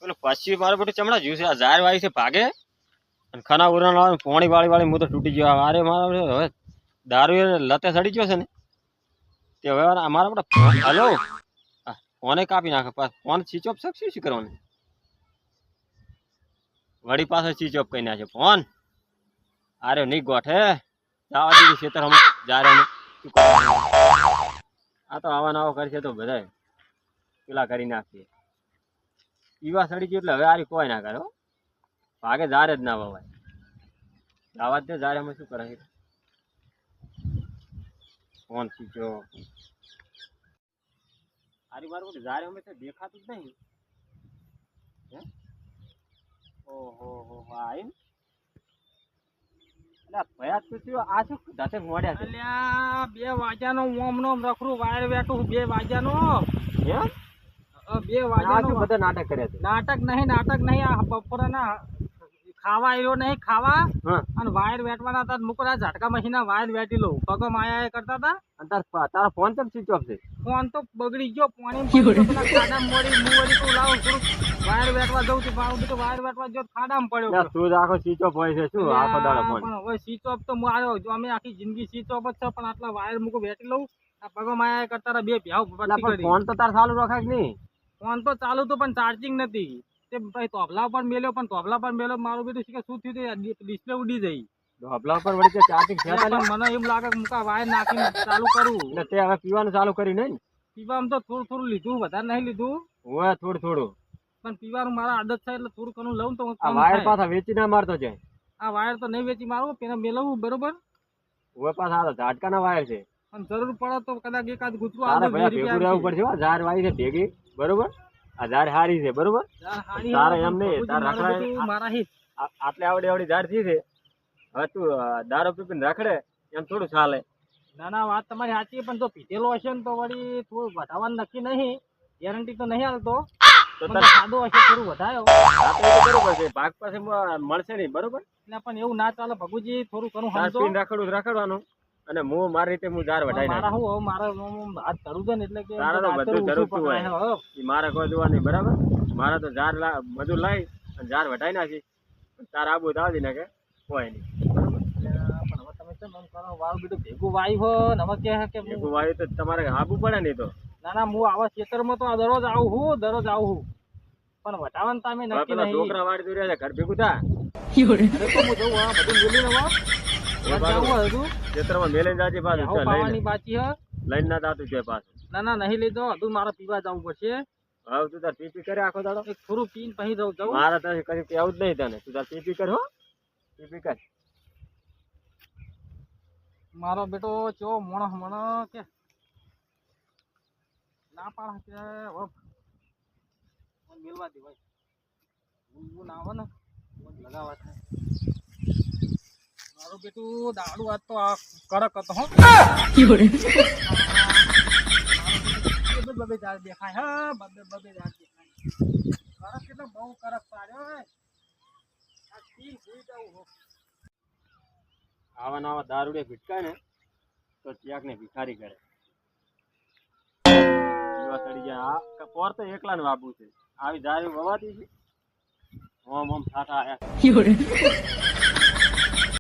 પેલો પછી મારો બેટો ચમડા જ્યુસ આ ઝાર વાળી છે ભાગે અને ખાના ઉરણ આવે પોણી વાળી હું તો તૂટી ગયો અરે મારો હવે દારૂ લતે સડી ગયો છે ને તે હવે અમારા બેટા હલો ફોને કાપી નાખે ફોન સ્વિચ ઓફ શકશે શું કરવાનું વળી પાસે સ્વિચ ઓફ કરી નાખે ફોન અરે નહીં ગોઠે જવા દીધી ખેતર અમે જા રહે આ તો આવા નવા કરશે તો બધા પેલા કરી નાખીએ ઈવા સડી ગયું એટલે હવે આરી કોઈ ના કરે ભાગે જારે જ ના વવાય જવા જ દે જારે અમે શું કરે ફોન સ્વિચો આરી મારું જારે અમે તો દેખાતું જ નહીં હે ઓહો હો આઈ ભયા તું આ શું દાતે મોડ્યા છે 2 વાગ્યાનો ઓમનો રખડું વાયર વેટું 2 વાગ્યાનો હે 2 વાગ્યાનો બધા નાટક કર્યા છે નાટક નહીં આ બપોરના ખાવા આવ્યો નહીં ખાવા અને વાયર વેટવાના હતા મુકરા ઝટકા મશીના વાયર વેટી લો પગો માયા કરતા હતા અને તારા ફોન કેમ સ્વિચ ઓફ છે ફોન તો બગડી ગયો પાણી ખાડા મોડી મુવડી તો લાવ થોડું વાયર વેટવા જવું તો પાઉં તો વાયર વેટવા જો ખાડામાં પડ્યો તું આખો સ્વિચ ઓફ હોય છે શું આખો દાડો ફોન પણ હવે સ્વિચ ઓફ તો માર્યો જો અમે આખી જિંદગી સ્વિચ ઓફ જ છે પણ આટલા વાયર મૂકો વેટી લઉં આ પગો માયા કરતા હતા 2 ભ્યાવ ફોન તો તાર ચાલુ રખાય કે નહીં ફોન તો ચાલુ તો પણ ચાર્જિંગ નથી તે ભાઈ તોબલા પર મેલ્યો પણ તોબલા પર મેલ્યો મારું બેટું શું થયું ડિસ્પ્લે ઉડી જઈ ધોબલા પર વળી ચાર્જિંગ છે મને એમ લાગે કે મુકા વાયર નાખીને ચાલુ કરું એટલે તે હવે પીવાનું ચાલુ કરી નહીં પીવામાં તો થોડું લીધું વધારે નહીં લીધું હોય થોડું પણ પીવાનું મારા આદત છે એટલે થોડું ઘણું લઉં તો આ વાયર પાછા વેચી ના મારતો છે આ વાયર તો નહીં વેચી મારું પેલા મેળવવું બરોબર હોય પાછા આ ઝાટકાના વાયર છે અને જરૂર પડે તો કદાચ એકાદ ગુતરું ભેગું રહેવું પડશે ઝાર વાય છે ભેગી બરોબર આ ઝાર હારી છે બરોબર તારે એમ નહીં તાર મારા હિત આટલે આવડી ઝાર થી છે હવે તું દારૂ પીપીને રખડે એમ થોડું ચાલે ના વાત તમારી સાચી પણ જો પીધેલો હશે ને તો વળી થોડું વધારવાનું નક્કી નહીં ગેરંટી તો નહીં હાલતો તો સાદો હશે થોડું વધાયો બરોબર છે ભાગ પાસે મળશે નહીં બરોબર એટલે પણ એવું ના ચાલે ભગુજી થોડું ઘણું રખડવાનું અને હું મારી રીતે હું ઝાર વટાઈ મારા હું મારા હાથ ધરું છે ને એટલે કે મારે કોઈ જોવા નહીં બરાબર મારે તો ઝાર બધું લાવી અને ઝાર વટાઈ નાખી તારા આબુ દાવી નાખે કોઈ નહીં ભેગું વાયુ હો ને હવે કે ભેગું વાયુ તો તમારે આબુ પડે નહીં તો ના હું આવા ખેતરમાં તો દરરોજ આવું પણ વટાવાનું તમે નક્કી નહીં છોકરા વાળી દોર્યા છે ઘર ભેગું થા હું જવું હા બધું મેલી ખેતરમાં મેલે જાજે પાછું બાકી હે લઈને ના જાતું છે પાછું ના નહીં લીધો હજુ મારે પીવા જવું પડશે હવે તું તાર પીપી કરે આખો દાડો એક થોડું પીને પછી જવું મારે તો કઈ કેવું જ નહીં તને તું તાર પીપી કર હો પીપી કર મારો બેટો ચો મણ કે ના પાડ કે મેલવા દે ભાઈ હું ના આવે ને લગાવવા છે મારું બેટું દાડુ આજ તો આ કડક હતો હો બબે દાળ દેખાય હા બબે દાળ દેખાય કડક એટલે બહુ કડક પાડ્યો આ તી ભૂઈ જાવ હો આવા દારૂડે ભીટકાય ને તો ચિયાક ને ભિખારી કરે ચડી જાય આ પોર તો એકલા ને વાપવું છે આવી દારૂ વવાતી છે ઓમ ઠાઠા